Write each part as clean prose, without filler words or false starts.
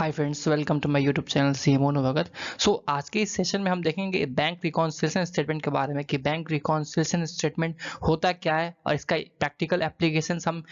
Hi friends, welcome to my YouTube channel सी मोनू भगत। आज के इस सेशन में हम देखेंगे बैंक रिकॉन्सिलिएशन स्टेटमेंट के बारे में कि बैंक रिकॉन्सिलिएशन स्टेटमेंट होता क्या है और इसका प्रैक्टिकल एप्लीकेशन हम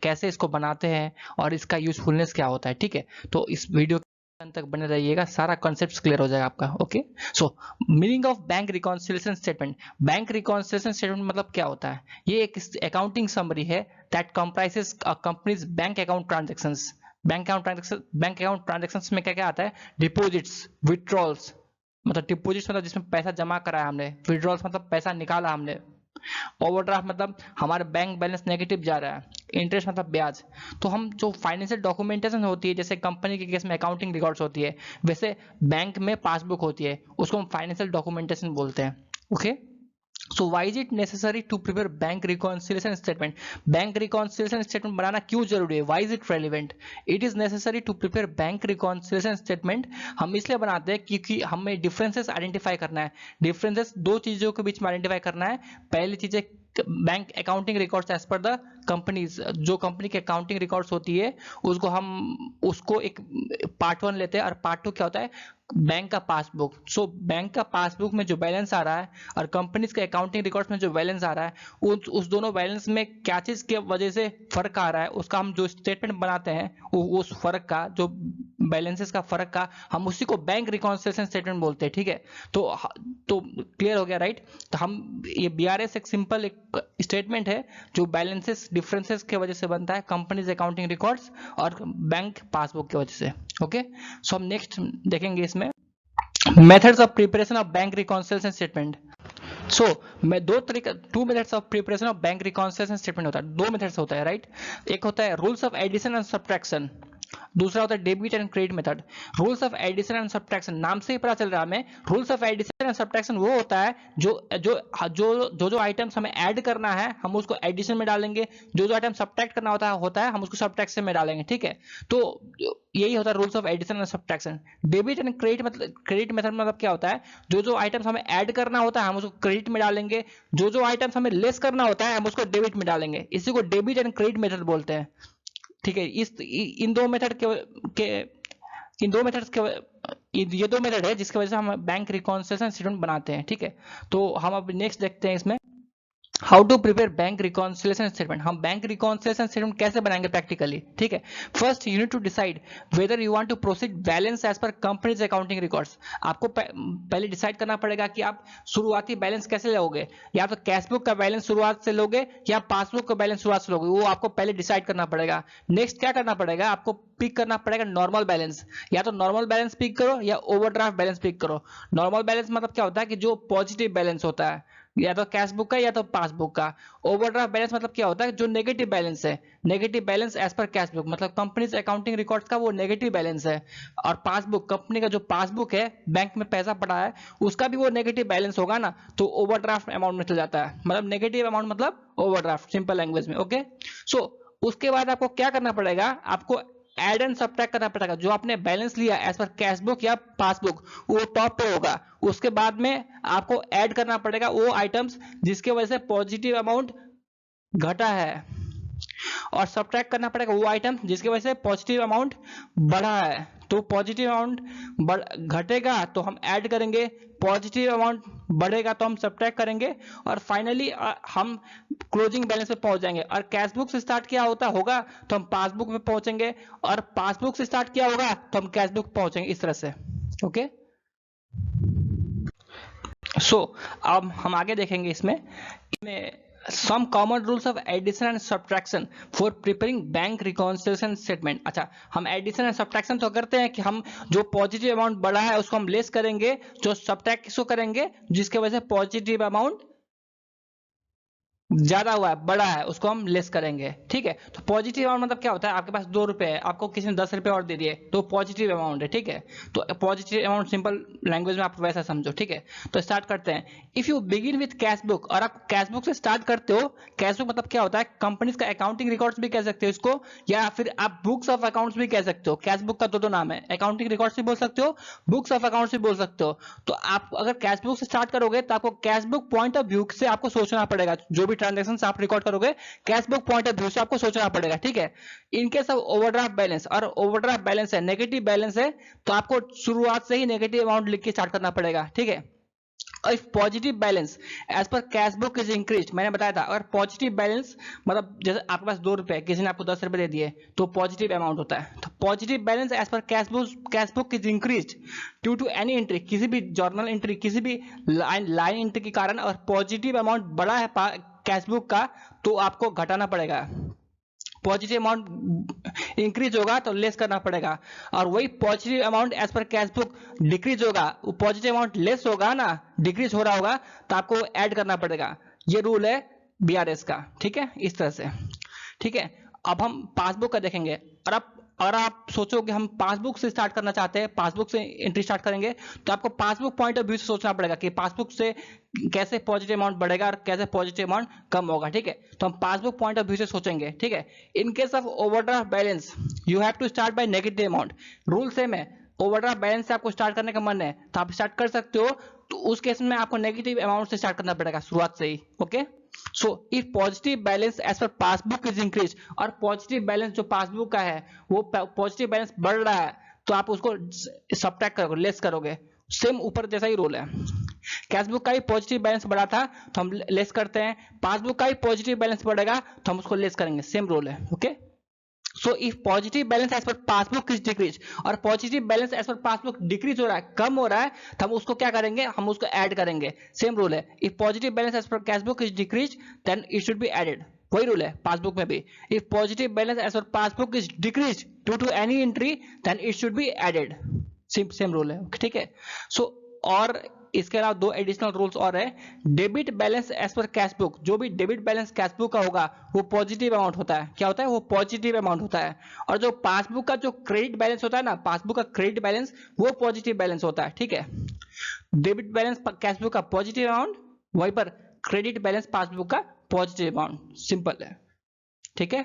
कैसे इसको बनाते हैं और इसका यूजफुलनेस क्या होता है। ठीक है, तो इस वीडियो अंत तक बने रहिएगा, सारा कॉन्सेप्ट क्लियर हो जाएगा आपका। Okay, so meaning of bank reconciliation statement. Bank reconciliation statement मतलब क्या होता है? ये एक अकाउंटिंग समरी है that comprises a companies bank account transactions. Bank account transactions में क्या क्या आता है? डिपॉजिट्स, विथड्रॉल्स, मतलब डिपॉजिट्स मतलब जिसमें पैसा जमा कराया हमने, विथड्रॉल्स मतलब पैसा निकाला हमने, ओवरड्राफ्ट मतलब हमारा बैंक बैलेंस नेगेटिव जा रहा है, इंटरेस्ट मतलब ब्याज। तो हम जो फाइनेंशियल डॉक्यूमेंटेशन होती है, जैसे कंपनी के केस में अकाउंटिंग रिकॉर्ड्स होती है, वैसे बैंक में पासबुक होती है, उसको हम फाइनेंशियल डॉक्यूमेंटेशन बोलते हैं। Okay, so why is it necessary to prepare bank reconciliation statement? Bank reconciliation statement बनाना क्यों जरूरी है? Why is it relevant? It is necessary to prepare bank reconciliation statement। हम इसलिए बनाते हैं क्योंकि हमें डिफरेंसेस आइडेंटिफाई करना है। डिफरेंसेस दो चीजों के बीच में आइडेंटिफाई करना है। पहली चीज है bank accounting records as per the companies. जो कंपनी की अकाउंटिंग रिकॉर्ड्स होती है उसको एक पार्ट 1 लेते हैं और पार्ट 2 क्या होता है? बैंक का पासबुक। सो बैंक का पासबुक में जो बैलेंस आ रहा है और कंपनीज के अकाउंटिंग रिकॉर्ड्स में जो बैलेंस आ रहा है, उस दोनों बैलेंस में क्या चीज के वजह से फर्क आ रहा है, उसका हम जो स्टेटमेंट बनाते हैं उस फर्क का, जो बैलेंसेस का फर्क का, हम उसी को बैंक रिकॉन्सिलिएशन स्टेटमेंट बोलते हैं। ठीक है, तो क्लियर हो गया, राइट? तो हम ये बीआरएस एक सिंपल एक स्टेटमेंट है जो बैलेंसेस डिफरेंसेस के वजह से बनता है, कंपनीज अकाउंटिंग रिकॉर्ड्स और बैंक पासबुक की वजह से। ओके, सो हम नेक्स्ट देखेंगे इसमें methods of preparation of bank reconciliation statement. मैं two methods of preparation of bank reconciliation statement होता है। दो मेथड्स होता है, राइट? एक होता है rules of addition and subtraction, दूसरा होता है debit and credit method. Rules of addition and subtraction, नाम से ही पता चल रहा है हमें, rules of addition and subtraction वो होता है जो जो जो जो जो आइटम्स हमें ऐड करना है हम उसको एडिशन में डालेंगे, जो जो आइटम सब्ट्रैक्ट करना होता है हम उसको सब्ट्रैक्शन में डालेंगे। ठीक है, तो यही होता है rules of addition and subtraction. Debit and credit method मतलब क्या होता है? जो जो आइटम्स हमें ऐड करना होता है हम उसको क्रेडिट में डालेंगे, जो जो आइटम्स हमें लेस करना होता है हम उसको डेबिट में डालेंगे। इसी को डेबिट एंड क्रेडिट मेथड बोलते हैं। ठीक है, इन दो मेथड के इन दो मेथड्स के ये दो मेथड है जिसकी वजह से हम बैंक रिकॉन्सिलिएशन स्टेटमेंट बनाते हैं। ठीक है, तो हम अब नेक्स्ट देखते हैं इसमें how to prepare bank reconciliation statement. हम बैंक रिकॉन्सिलिएशन स्टेटमेंट कैसे बनाएंगे प्रैक्टिकली? ठीक है, first you need to decide whether you want to proceed balance as per companies accounting records. आपको पहले डिसाइड करना पड़ेगा कि आप शुरुआती बैलेंस कैसे लोगे, या तो कैश बुक का बैलेंस शुरुआत से लोगे या पासबुक का बैलेंस शुरुआत से लोगे, वो आपको पहले डिसाइड करना पड़ेगा। नेक्स्ट क्या करना पड़ेगा? आपको पिक करना पड़ेगा नॉर्मल बैलेंस। या तो नॉर्मल बैलेंस पिक करो या ओवरड्राफ्ट बैलेंस पिक करो। नॉर्मल बैलेंस मतलब क्या होता है कि जो पॉजिटिव बैलेंस होता है, या तो कैश बुक का या तो पासबुक का। ओवरड्राफ्ट बैलेंस मतलब क्या होता है? जो नेगेटिव बैलेंस है, negative balance as per cash book, मतलब कंपनीज अकाउंटिंग रिकॉर्ड्स का वो नेगेटिव बैलेंस है। और पासबुक, कंपनी का जो पासबुक है बैंक में पैसा पड़ा है उसका भी वो नेगेटिव बैलेंस होगा ना, तो ओवरड्राफ्ट अमाउंट में चल जाता है। मतलब नेगेटिव अमाउंट मतलब ओवरड्राफ्ट, सिंपल लैंग्वेज में। ओके, उसके बाद आपको क्या करना पड़ेगा? आपको एड एंड सब्ट्रैक्ट करना पड़ेगा। जो आपने बैलेंस लिया एज पर कैश बुक या पासबुक वो टॉप पे होगा, उसके बाद में आपको ऐड करना पड़ेगा वो आइटम्स जिसके वजह से पॉजिटिव अमाउंट घटा है, और सब्ट्रैक्ट करना पड़ेगा वो आइटम जिसकी वजह से पॉजिटिव अमाउंट बढ़ा है। तो पॉजिटिव अमाउंट घटेगा तो हम ऐड करेंगे, पॉजिटिव अमाउंट बढ़ेगा तो हम सब्ट्रैक्ट करेंगे, और फाइनली हम क्लोजिंग बैलेंस पे पहुंच जाएंगे। और कैश बुक से स्टार्ट किया होगा तो हम पासबुक पे पहुंचेंगे, और पासबुक से स्टार्ट किया होगा तो हम कैश बुक पहुंचेंगे, इस तरह से। ओके, अब हम आगे देखेंगे इसमें some common rules of addition and subtraction for preparing bank reconciliation statement। अच्छा, हम एडिशन एंड सब्ट्रैक्शन तो करते हैं कि हम जो पॉजिटिव अमाउंट बढ़ा है उसको हम लेस करेंगे, जो सब्ट्रैक्ट किसको करेंगे? जिसके वजह से पॉजिटिव अमाउंट ज्यादा हुआ है, बड़ा है, उसको हम लेस करेंगे। ठीक है, तो पॉजिटिव अमाउंट मतलब क्या होता है? आपके पास 2 रुपए है, आपको किसी ने 10 रुपए और दे दिए तो पॉजिटिव अमाउंट है। ठीक है, तो पॉजिटिव अमाउंट सिंपल लैंग्वेज में आप वैसा समझो। ठीक है, तो स्टार्ट करते हैं। If you begin with cash book, और आप कैश बुक से स्टार्ट करते हो, कैश बुक मतलब क्या होता है? कंपनीज का अकाउंटिंग रिकॉर्ड्स भी कह सकते हो इसको, या फिर आप बुक्स ऑफ अकाउंट्स भी कह सकते हो। कैश बुक का दो नाम है, अकाउंटिंग रिकॉर्ड्स भी बोल सकते हो, बुक्स ऑफ अकाउंट्स भी बोल सकते हो। तो आप अगर कैश बुक से स्टार्ट करोगे तो आपको cash book point of view से आपको सोचना पड़ेगा जो भी ट्रांजेक्शन आप रिकॉर्ड करोगे cash book point of view से आपको सोचना पड़ेगा, ठीक है। इनके सब ओवरड्राफ्ट बैलेंस और ओवरड्राफ्ट बैलेंस है नेगेटिव बैलेंस है, तो आपको शुरुआत से ही नेगेटिव अमाउंट लिख के स्टार्ट करना पड़ेगा, ठीक है। If positive balance as per cash book is increase, मैंने बताया था अगर पॉजिटिव बैलेंस मतलब जैसे आपके पास 2 रुपए किसी ने आपको 10 रुपए दे दिए तो पॉजिटिव अमाउंट होता है। तो positive balance as per cash book is increase due to any entry, किसी भी जर्नल एंट्री किसी भी लाइन एंट्री के कारण और पॉजिटिव अमाउंट बड़ा है कैश बुक का, तो आपको घटाना पड़ेगा। पॉजिटिव अमाउंट इंक्रीज होगा तो लेस करना पड़ेगा, और वही positive amount as per cash book decrease होगा, वो पॉजिटिव अमाउंट लेस होगा ना, डिक्रीज हो रहा होगा तो आपको ऐड करना पड़ेगा। ये रूल है बीआरएस का, ठीक है, इस तरह से, ठीक है। अब हम पासबुक का देखेंगे, और अगर आप सोचो कि हम पासबुक से स्टार्ट करना चाहते हैं, पासबुक से एंट्री स्टार्ट करेंगे, तो आपको पासबुक पॉइंट ऑफ व्यू से सोचना पड़ेगा कि पासबुक से कैसे पॉजिटिव अमाउंट बढ़ेगा और कैसे पॉजिटिव अमाउंट कम होगा, ठीक है। तो हम पासबुक पॉइंट ऑफ व्यू से सोचेंगे, ठीक है। In case of overdraft balance you have to start by negative amount, rule same है। ओवरड्राफ्ट बैलेंस से आपको स्टार्ट करने का मन है तो आप स्टार्ट कर सकते हो, तो उस केस में आपको नेगेटिव अमाउंट से स्टार्ट करना पड़ेगा शुरुआत से ही, okay. So if positive balance as per passbook is increase, और पॉजिटिव बैलेंस जो पासबुक का है वो पॉजिटिव बैलेंस बढ़ रहा है, तो आप उसको सब्ट्रैक्ट करोगे, लेस करोगे, सेम ऊपर जैसा ही रूल है। कैश बुक का ही पॉजिटिव बैलेंस बढ़ा था तो हम लेस करते हैं, पासबुक का ही पॉजिटिव बैलेंस बढ़ेगा तो हम उसको लेस करेंगे, सेम रूल है, okay. So if positive balance as per passbook is decrease, और positive balance as per passbook decrease हो रहा है, कम हो रहा है, तो हम उसको क्या करेंगे, हम उसको ऐड करेंगे, सेम रूल है। If positive balance as per cash book is decrease then it should be added, वही रूल है पासबुक में भी। If positive balance as per passbook is decrease due to any entry then it should be added, same rule है, ठीक है। सो और इसके अलावा 2 एडिशनल रूल्स और है। Debit balance as per cash book, जो भी डेबिट बैलेंस कैश बुक का होगा वो पॉजिटिव अमाउंट होता है, क्या होता है, वो पॉजिटिव अमाउंट होता है। और जो पासबुक का जो क्रेडिट बैलेंस होता है ना, पासबुक का क्रेडिट बैलेंस वो पॉजिटिव बैलेंस होता है, ठीक है। डेबिट बैलेंस कैश बुक का पॉजिटिव अमाउंट, वहीं पर क्रेडिट बैलेंस पासबुक का पॉजिटिव अमाउंट, सिंपल है, ठीक है।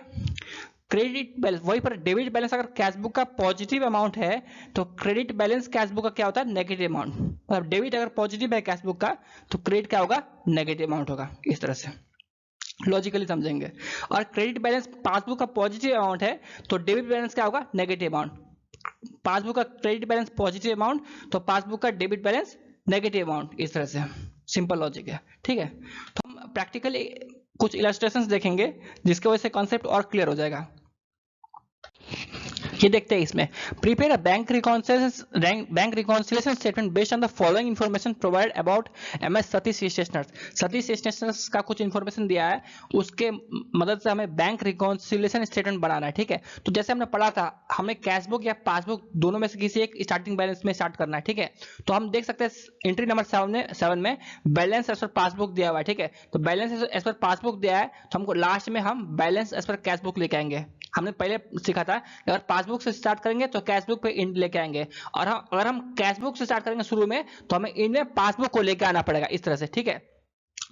क्रेडिट बैलेंस वही पर डेबिट बैलेंस अगर कैश बुक का पॉजिटिव अमाउंट है तो क्रेडिट बैलेंस कैश बुक का क्या होता है, नेगेटिव अमाउंट। मतलब डेबिट अगर पॉजिटिव है कैश बुक का तो क्रेडिट क्या होगा, नेगेटिव अमाउंट होगा, इस तरह से लॉजिकली समझेंगे। और क्रेडिट बैलेंस पासबुक का पॉजिटिव अमाउंट है तो डेबिट बैलेंस क्या होगा, नेगेटिव अमाउंट। पासबुक का क्रेडिट बैलेंस पॉजिटिव अमाउंट तो पासबुक का डेबिट बैलेंस नेगेटिव अमाउंट, इस तरह से सिंपल लॉजिक है, ठीक है। तो हम प्रैक्टिकली कुछ इलस्ट्रेशंस देखेंगे जिसकी वजह से कॉन्सेप्ट और क्लियर हो जाएगा। ये देखते हैं इसमें, prepare a bank reconciliation statement based on the following information provide about MS Satish stationers. Satish stationers का कुछ इंफॉर्मेशन दिया है, उसके मदद से हमें बैंक रिकॉन्सिलिएशन स्टेटमेंट बनाना है, ठीक है। तो जैसे हमने पढ़ा था, हमें कैश बुक या पासबुक दोनों में से किसी एक स्टार्टिंग बैलेंस में स्टार्ट करना है, ठीक है। तो हम देख सकते हैं एंट्री नंबर 7 में बैलेंस एज पर पासबुक दिया हुआ है, ठीक है। तो बैलेंस एज पर पासबुक दिया है तो हमको लास्ट में हम balance as per cash book लेके आएंगे। हमने पहले सीखा था अगर पासबुक से स्टार्ट करेंगे तो कैश बुक पे इंड लेके आएंगे, और अगर हम कैश बुक से स्टार्ट करेंगे शुरू में तो हमें इंड में पासबुक को लेके आना पड़ेगा, इस तरह से, ठीक है।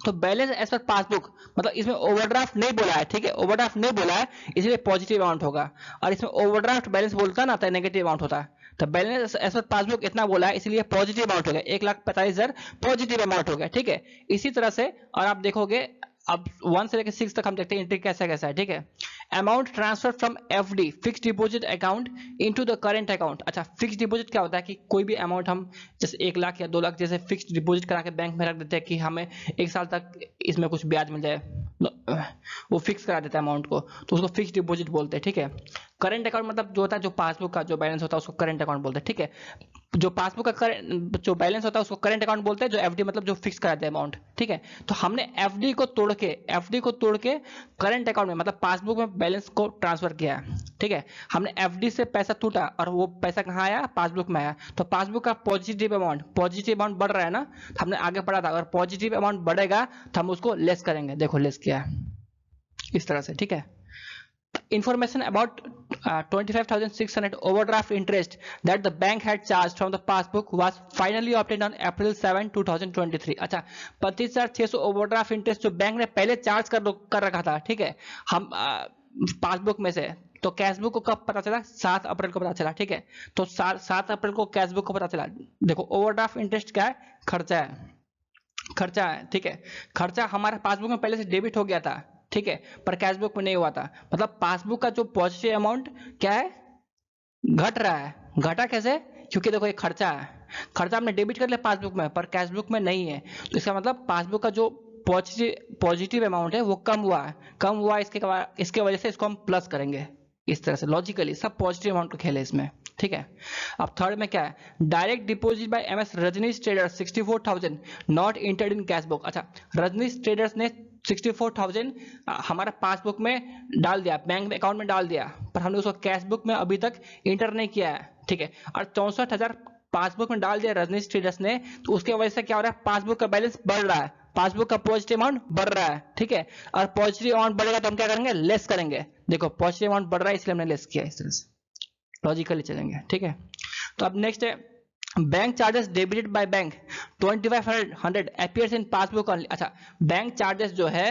तो बैलेंस एज पर पासबुक मतलब इसमें ओवरड्राफ्ट नहीं बोला है, ठीक है, ओवरड्राफ्ट नहीं बोला है इसलिए पॉजिटिव अमाउंट होगा, और इसमें ओवरड्राफ्ट बैलेंस बोलता ना तो नेगेटिव अमाउंट होता है। तो बैलेंस एज पर पासबुक इतना बोला है इसलिए पॉजिटिव अमाउंट हो गया, 1,45,000 पॉजिटिव अमाउंट हो गया, ठीक है। इसी तरह से और आप देखोगे अब 1 से लेकर 6 तक हम देखते हैं एंट्री कैसा कैसा है, ठीक है। Amount transfer from FD fix deposit account into the current account. अच्छा, फिक्स डिपॉजिट क्या होता है कि कोई भी अमाउंट हम जैसे 1 लाख या 2 लाख जैसे फिक्स डिपॉजिट करा के बैंक में रख देते हैं कि हमें 1 साल तक इसमें कुछ ब्याज मिल जाए, वो फिक्स करा देता है अमाउंट को, तो उसको फिक्स डिपॉजिट बोलते हैं, ठीक है। करंट अकाउंट मतलब जो होता है जो पासबुक का जो बैलेंस होता है उसको करंट अकाउंट बोलते हैं, ठीक है। जो पासबुक का जो बैलेंस होता है उसको करंट अकाउंट बोलते हैं, जो एफडी मतलब जो फिक्स कराते हैं अमाउंट, ठीक है। तो हमने एफडी को तोड़ के करंट अकाउंट में मतलब पासबुक में बैलेंस को ट्रांसफर किया है, ठीक है। हमने एफडी से पैसा टूटा और वो पैसा कहाँ आया, पासबुक में आया। तो पासबुक का पॉजिटिव अमाउंट बढ़ रहा है ना, तो हमने आगे पढ़ा था अगर पॉजिटिव अमाउंट बढ़ेगा तो हम उसको लेस करेंगे, देखो लेस किया है इस तरह से, ठीक है। Information about 25,600 overdraft interest that the bank had charged from the passbook was finally obtained on April 7, 2023। अच्छा, 25,600 ओवरड्राफ्ट इंटरेस्ट जो बैंक ने पहले चार्ज कर रखा था, ठीक है, हम पासबुक में से, तो कैशबुक को कब पता चला, 7 अप्रैल को पता चला, ठीक है। तो 7 अप्रैल को कैशबुक को पता चला। देखो ओवरड्राफ्ट इंटरेस्ट क्या है, खर्चा है, खर्चा है, ठीक है। खर्चा हमारा पासबुक में पहले से डेबिट हो गया था, ठीक है, पर कैशबुक में नहीं हुआ था। मतलब पासबुक का जो पॉजिटिव अमाउंट क्या है, घट रहा है। घटा कैसे? क्योंकि देखो ये खर्चा है, खर्चा हमने डेबिट कर लिया पासबुक में, पर कैशबुक में नहीं है। तो इसका मतलब पासबुक का जो पॉजिटिव अमाउंट है वो कम हुआ है। कम हुआ है, इसके वजह से इसको हम प्लस करेंगे। इस तरह से लॉजिकली सब पॉजिटिव अमाउंट का खेल है इसमें, ठीक है। अब थर्ड में क्या है, direct deposit by MS Rajnish traders 64,000 not entered in cash book. अच्छा, रजनीश ट्रेडर्स ने 64,000 हमारा पासबुक में डाल दिया, बैंक में अकाउंट में डाल दिया, पर हमने उसको कैश बुक में अभी तक इंटर नहीं किया है, ठीक है। और 64,000 पासबुक में डाल दिया रजनीश ट्रेडर्स ने, तो उसके वजह से क्या हो रहा है, पासबुक का बैलेंस बढ़ रहा है, पासबुक का पॉजिटिव अमाउंट बढ़ रहा है, ठीक है। और पॉजिटिव अमाउंट बढ़ेगा तो हम क्या करेंगे, लेस करेंगे। देखो पॉजिटिव अमाउंट बढ़ रहा है इसलिए हमने लेस किया, इस तरह से लॉजिकली चलेंगे, ठीक है। तो अब नेक्स्ट है bank charges debited by bank 2500 appears in passbook only. अच्छा, बैंक चार्जेस जो है,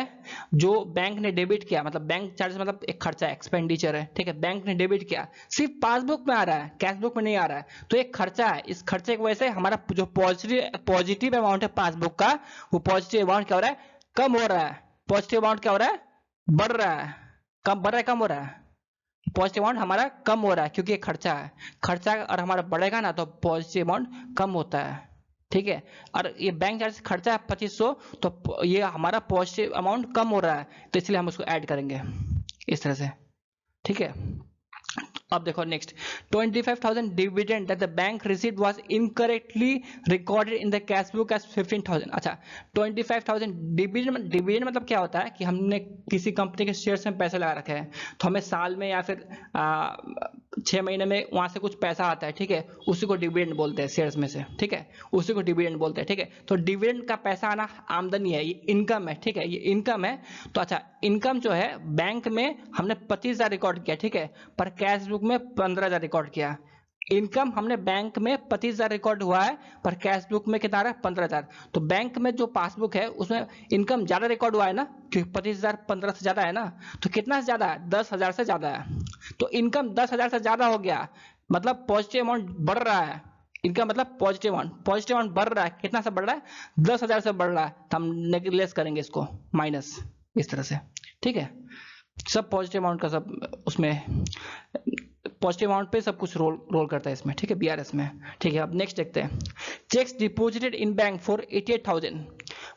जो बैंक ने डेबिट किया, मतलब बैंक चार्जेस मतलब एक खर्चा है, एक्सपेंडिचर है, ठीक है, बैंक ने डेबिट किया, सिर्फ पासबुक में आ रहा है, कैशबुक में नहीं आ रहा है, तो एक खर्चा है। इस खर्चे की वजह से हमारा जो पॉजिटिव अमाउंट है पासबुक का, वो पॉजिटिव अमाउंट क्या हो रहा है, कम हो रहा है। पॉजिटिव अमाउंट क्या हो रहा है, बढ़ रहा है, कम बढ़ रहा है, कम हो रहा है। पॉजिटिव अमाउंट हमारा कम हो रहा है क्योंकि ये खर्चा है। खर्चा और हमारा बढ़ेगा ना तो पॉजिटिव अमाउंट कम होता है, ठीक है। और ये बैंक चार्ज खर्चा है 2500, तो ये हमारा पॉजिटिव अमाउंट कम हो रहा है, तो इसलिए हम उसको ऐड करेंगे इस तरह से, ठीक है। अब देखो next, 25,000 dividend that the bank received was incorrectly recorded in the cash book as 15,000। अच्छा, 25,000 डिविडेंड मतलब क्या होता है कि हमने किसी कंपनी के शेयर्स में पैसे लगा रखे हैं, तो हमें साल में या फिर 6 महीने में वहां से कुछ पैसा आता है, ठीक है, उसी को डिविडेंड बोलते हैं, शेयर्स में से, ठीक है, उसी को डिविडेंड बोलते हैं, ठीक है। तो डिविडेंड का पैसा आना आमदनी है, ये इनकम है, ठीक है, ये इनकम है। तो अच्छा, इनकम जो है बैंक में हमने 25,000 रिकॉर्ड किया, ठीक है, पर कैश बुक में 15,000 रिकॉर्ड किया। इनकम हमने बैंक में 25,000 रिकॉर्ड हुआ है, पर कैश बुक में कितना आ रहा है, 15,000। तो बैंक में जो पासबुक है उसमें इनकम ज्यादा रिकॉर्ड हुआ है ना, क्योंकि 25,000 15 से ज्यादा है ना, तो कितना से ज्यादा है, 10,000 से ज्यादा है। तो इनकम 10,000 से ज्यादा हो गया, मतलब पॉजिटिव अमाउंट बढ़ रहा है। इनका मतलब पॉजिटिव अमाउंट बढ़ रहा है, कितना से बढ़ रहा है, 10,000 से बढ़ रहा है, तो हम लेस करेंगे इसको माइनस, इस तरह से, ठीक है। सब पॉजिटिव अमाउंट का सब उसमें पॉजिटिव अमाउंट पे सब कुछ रोल करता है इसमें, ठीक है, बीआरएस में, ठीक है। अब नेक्स्ट देखते हैं, cheques deposited in bank for 88,000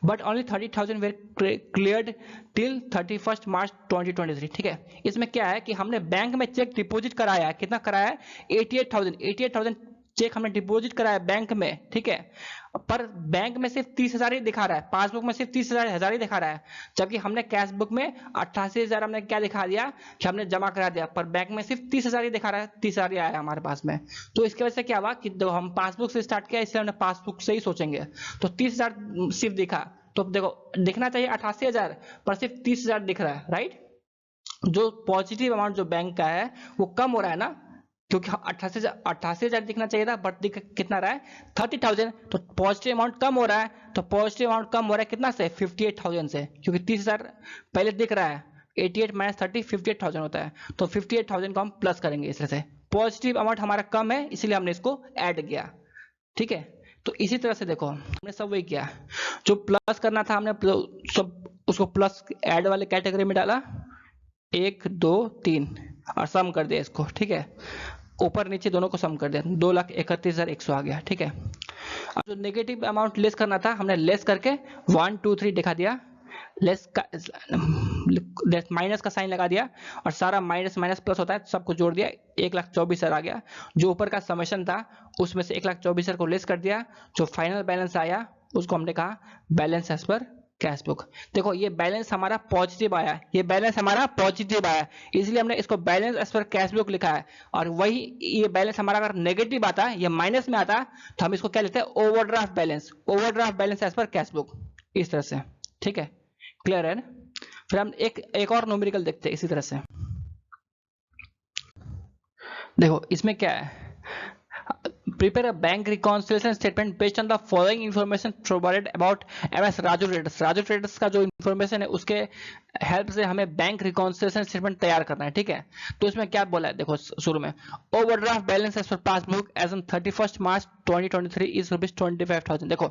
but only 30,000 were cleared till 31 March 2023, ठीक है। इसमें क्या है कि हमने बैंक में चेक डिपॉजिट कराया है, कितना कराया है, 88,000 चेक हमने डिपॉजिट कराया बैंक में, ठीक है, पर बैंक में सिर्फ 30,000 ही दिखा रहा है, पासबुक में सिर्फ 30,000 ही दिखा रहा है, जबकि हमने कैश बुक में 88,000 हमने क्या दिखा दिया कि हमने जमा करा दिया, पर बैंक में सिर्फ 30,000 ही दिखा रहा है, 30,000 ही आया हमारे पास में। तो इसकी वजह से क्या हुआ कि हम पासबुक से स्टार्ट किया, इसलिए हमने पासबुक से ही सोचेंगे, तो 30,000 सिर्फ दिखा, तो देखो दिखना चाहिए 88,000, पर सिर्फ 30,000 दिख रहा है, राइट। जो पॉजिटिव अमाउंट जो बैंक का है वो कम हो रहा है ना, क्योंकि 88,000 दिखना चाहिए था, बट कितना रहा है, 30,000, तो पॉजिटिव अमाउंट कम हो रहा है। तो पॉजिटिव अमाउंट कम हो रहा है कितना से, 58,000 से, क्योंकि 30,000 पहले दिख रहा है, 88 माइनस 30 58,000 होता है, तो 58,000 को हम प्लस करेंगे। इस तरह से पॉजिटिव अमाउंट हमारा कम है, इसलिए हमने इसको ऐड किया, ठीक है। तो इसी तरह से देखो हमने सब वही किया, जो प्लस करना था हमने सब उसको प्लस ऐड वाले कैटेगरी में डाला, 1 2 3 और सम कर दिया इसको, ठीक है, ऊपर नीचे दोनों को सम कर दिया, 2,31,100 आ गया, ठीक है। अब जो नेगेटिव अमाउंट लेस करना था हमने लेस करके 1 2 3 दिखा दिया, लेस का माइनस का साइन लगा दिया, और सारा माइनस माइनस प्लस होता है, सबको जोड़ दिया, 1,24,000 आ गया। जो ऊपर का समेशन था उसमें से 1,24,000 को लेस कर दिया, जो फाइनल बैलेंस आया उसको हमने कहा balance as per cash book. देखो ये बैलेंस हमारा पॉजिटिव आया, ये बैलेंस हमारा पॉजिटिव आया, इसलिए हमने इसको balance as per cash book लिखा है। और वही ये बैलेंस हमारा अगर नेगेटिव आता, ये माइनस में आता, तो हम इसको क्या लेते हैं, overdraft balance as per cash book, इस तरह से, ठीक है, क्लियर है ना। फिर हम एक और न्यूमेरिकल देखते हैं इसी तरह से। देखो इसमें क्या है, prepare a bank reconciliation statement based on the following information provided about MS Raju Traders। Raju traders का जो इन्फॉर्मेशन है उसके हेल्प से हमें बैंक रिकॉन्सिलिएशन स्टेटमेंट तैयार करना है, ठीक है। तो इसमें क्या बोला है, देखो शुरू में overdraft balance as per passbook as on 31 March 2023 is ₹25,000। देखो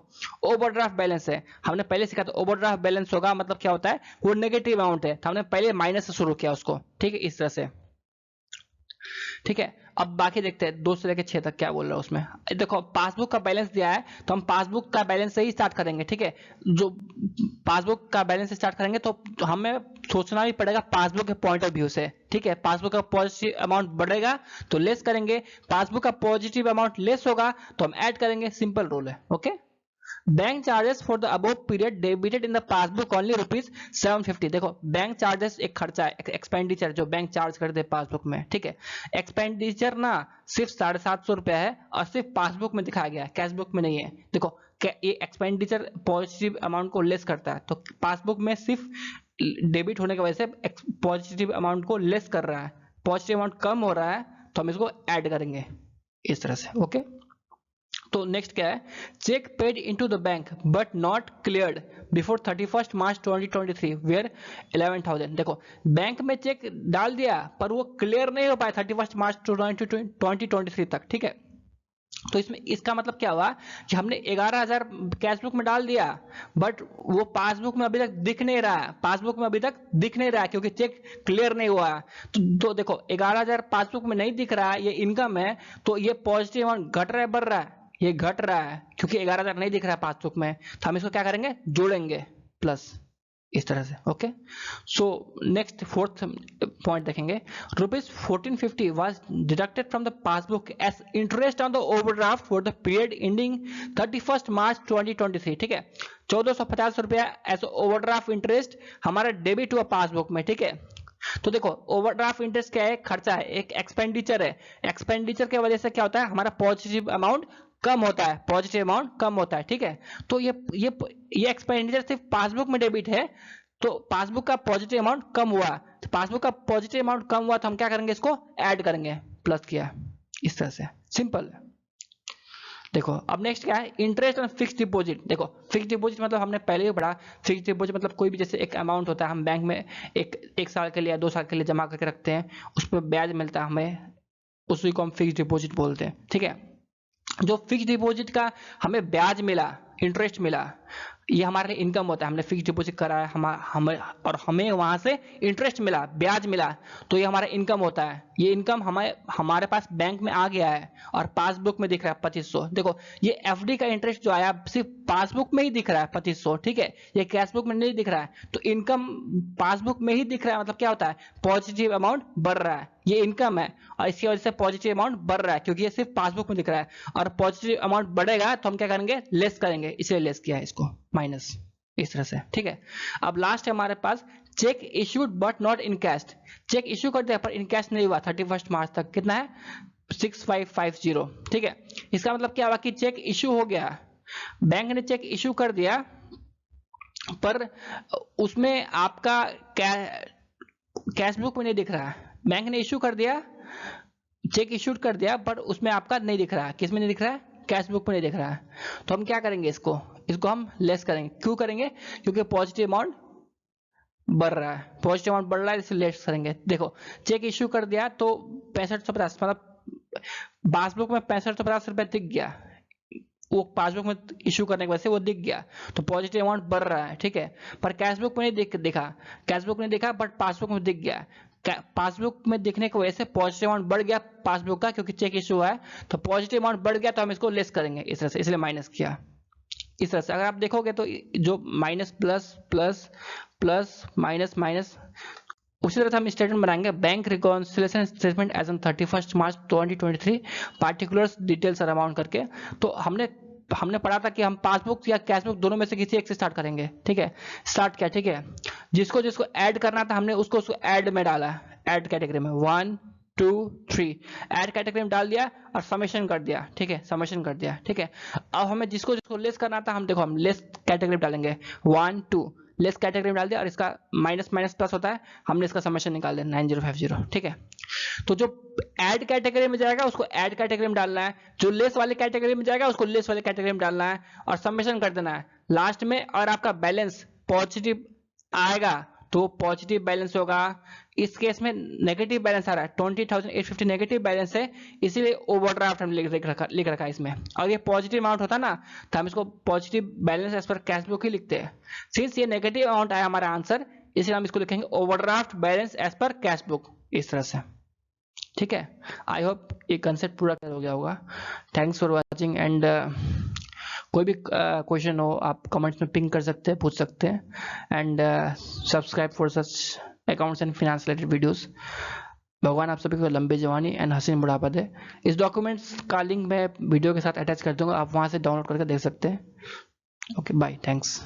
ओवरड्राफ्ट बैलेंस है, हमने पहले सीखा था ओवरड्राफ्ट बैलेंस होगा मतलब क्या होता है, वो नेगेटिव अमाउंट है, तो हमने पहले माइनस से शुरू किया उसको, ठीक है, इस तरह से, ठीक है। अब बाकी देखते हैं 2 से लेकर 6 तक क्या बोल रहा है उसमें। देखो पासबुक का बैलेंस दिया है तो हम पासबुक का बैलेंस से ही स्टार्ट करेंगे, ठीक है। जो पासबुक का बैलेंस से स्टार्ट करेंगे तो हमें सोचना भी पड़ेगा पासबुक के पॉइंट ऑफ व्यू से, ठीक है। पासबुक का पॉजिटिव अमाउंट बढ़ेगा तो लेस करेंगे, पासबुक का पॉजिटिव अमाउंट लेस होगा तो हम ऐड करेंगे, सिंपल रूल है, okay. Bank charges for the above period debited in the passbook only ₹750। देखो बैंक चार्जेस एक खर्चा है, एक्सपेंडिचर जो बैंक चार्ज करते हैं पासबुक में, ठीक है। एक्सपेंडिचर ना सिर्फ ₹750 है और सिर्फ पासबुक में दिखाया गया है, कैश बुक में नहीं है। देखो ये एक्सपेंडिचर पॉजिटिव अमाउंट को लेस करता है, तो पासबुक में सिर्फ डेबिट होने की वजह से पॉजिटिव अमाउंट को लेस कर रहा है, पॉजिटिव अमाउंट कम हो रहा है तो हम इसको ऐड करेंगे इस तरह से, ओके। तो नेक्स्ट क्या है, cheque paid into the bank but not cleared before 31 March 2023 were 11,000। देखो बैंक में चेक डाल दिया पर वो क्लियर नहीं हो पाया 31 मार्च 2023 तक, ठीक है। तो इसमें इसका मतलब क्या हुआ कि हमने 11,000 कैश बुक में डाल दिया बट वो पासबुक में अभी तक दिख नहीं रहा है, पासबुक में अभी तक दिख नहीं रहा है क्योंकि चेक क्लियर नहीं हुआ है। तो देखो 11,000 पासबुक में नहीं दिख रहा है, ये इनकम है, तो ये पॉजिटिव अमाउंट घट रहा है बढ़ रहा है, ये घट रहा है क्योंकि 11,000 नहीं दिख रहा है पासबुक में, तो हम इसको क्या करेंगे, जोड़ेंगे प्लस, इस तरह से, okay. So next 4th point देखेंगे, ₹1450 was deducted from the passbook as interest on the overdraft for the period ending 31 March 2023, ठीक है। ₹1450 एज ओवरड्राफ्ट इंटरेस्ट हमारा डेबिट हुआ पासबुक में, ठीक है। तो देखो ओवरड्राफ्ट इंटरेस्ट क्या है, खर्चा है, एक एक्सपेंडिचर है, एक्सपेंडिचर की वजह से क्या होता है, हमारा पॉजिटिव अमाउंट कम होता है, पॉजिटिव अमाउंट कम होता है, ठीक है। तो ये एक्सपेंडिचर सिर्फ पासबुक में डेबिट है, तो पासबुक का पॉजिटिव अमाउंट कम हुआ, तो पासबुक का पॉजिटिव अमाउंट कम हुआ तो हम क्या करेंगे, इसको ऐड करेंगे, प्लस किया, इस तरह से, सिंपल। देखो अब नेक्स्ट क्या है, इंटरेस्ट ऑन फिक्स डिपॉजिट। देखो फिक्स डिपॉजिट मतलब हमने पहले ही पढ़ा, फिक्स डिपॉजिट मतलब कोई भी जैसे एक अमाउंट होता है, हम बैंक में एक साल के लिए या 2 साल के लिए जमा करके रखते हैं, उस पर ब्याज मिलता है हमें, उसी को हम फिक्स डिपॉजिट बोलते हैं, ठीक है। जो फिक्स डिपॉजिट का हमें ब्याज मिला, इंटरेस्ट मिला, ये हमारे लिए इनकम होता है, हमने फिक्स डिपॉजिट करा है और हमें वहां से इंटरेस्ट मिला, ब्याज मिला, तो ये हमारा इनकम होता है। ये इनकम हमारे पास बैंक में आ गया है और पासबुक में दिख रहा है 2500। देखो ये एफडी का इंटरेस्ट जो आया सिर्फ पासबुक में ही दिख रहा है 2500, ठीक है, ये कैश बुक में नहीं दिख रहा है, तो इनकम पासबुक में ही दिख रहा है, मतलब क्या होता है, पॉजिटिव अमाउंट बढ़ रहा है, ये इनकम है और इसकी वजह से पॉजिटिव अमाउंट बढ़ रहा है क्योंकि ये सिर्फ पासबुक में दिख रहा है, और पॉजिटिव अमाउंट बढ़ेगा तो हम क्या करेंगे, लेस करेंगे, इसलिए लेस किया है इसको, माइनस, इस तरह से, ठीक है। अब लास्ट है हमारे पास cheque issued but not in cash. Cheque issue कर दिया पर इन कैश नहीं हुआ 31 मार्च तक, कितना है, 6550, ठीक है। इसका मतलब क्या हुआ कि चेक इश्यू हो गया, बैंक ने चेक इश्यू कर दिया पर उसमें आपका कैश बुक में नहीं दिख रहा है, बैंक ने इश्यू कर दिया, चेक इश्यूड कर दिया पर उसमें आपका नहीं दिख रहा है, किस में नहीं दिख रहा है, कैश बुक में नहीं दिख रहा है, तो हम क्या करेंगे, इसको हम लेस करेंगे, क्यों करेंगे, क्योंकि पॉजिटिव अमाउंट बढ़ रहा है, पॉजिटिव अमाउंट बढ़ रहा है इसलिए लेस करेंगे। देखो चेक इश्यू कर दिया तो 6550, मतलब पासबुक में 6550 दिख गया, वो पासबुक में इश्यू करने की वजह से वो दिख गया, तो पॉजिटिव अमाउंट बढ़ रहा है, ठीक है। पर कैशबुक में नहीं दिखा, कैशबुक में दिखा बट पासबुक में दिख गया, पासबुक में दिखने की वजह से पॉजिटिव अमाउंट बढ़ गया पासबुक का, क्योंकि चेक इश्यू है, तो पॉजिटिव अमाउंट बढ़ गया तो हम इसको लेस करेंगे इस तरह से, इसलिए माइनस किया इस तरह से। अगर आप देखोगे तो जो minus plus plus plus minus minus, उसी तरह से हम स्टेटमेंट बनाएंगे, bank reconciliation statement as on 31 March 2023 particulars details amount करके। तो हमने पढ़ा था कि हम पासबुक या कैशबुक दोनों में से किसी एक से स्टार्ट करेंगे, ठीक है, स्टार्ट किया, ठीक है। जिसको ऐड करना था हमने उसको ऐड में डाला, ऐड कैटेगरी में 1 2 3 ऐड कैटेगरी में डाल दिया और समेशन कर दिया, ठीक है, समेशन कर दिया, ठीक है। अब हमें जिसको लेस करना था, हम लेस कैटेगरी में डालेंगे 1 2, लेस कैटेगरी में डाल दिया और इसका माइनस माइनस प्लस होता है, हमने इसका समेशन निकाल दिया 9050, ठीक है। तो जो ऐड कैटेगरी में जाएगा उसको ऐड कैटेगरी में डालना है, जो लेस वाले कैटेगरी में जाएगा उसको लेस वाले कैटेगरी में डालना है और समेशन कर देना है लास्ट में, और आपका बैलेंस पॉजिटिव आएगा तो पॉजिटिव बैलेंस होगा। इस केस में नेगेटिव बैलेंस आ रहा है, 20,850 नेगेटिव बैलेंस है, इसीलिए ओवरड्राफ्ट हम लिख रखा है इसमें। और ये पॉजिटिव अमाउंट होता ना तो हम इसको positive balance as per cash book ही लिखते हैं। सिंस ये नेगेटिव अमाउंट आया हमारा आंसर, इसलिए हम इसको लिखेंगे overdraft balance as per cash book, इस तरह से। ठीक है, आई होप ये कंसेप्ट पूरा क्लियर हो गया होगा। थैंक्स फॉर वॉचिंग एंड कोई भी क्वेश्चन हो आप कमेंट्स में पिंग कर सकते हैं, पूछ सकते हैं। And subscribe for such accounts and finance related videos. भगवान आप सभी को लंबी जवानी एंड हसीन बुढ़ापा दे। इस डॉक्यूमेंट्स का लिंक मैं वीडियो के साथ अटैच कर दूंगा, आप वहां से डाउनलोड करके देख सकते हैं। Okay bye, thanks.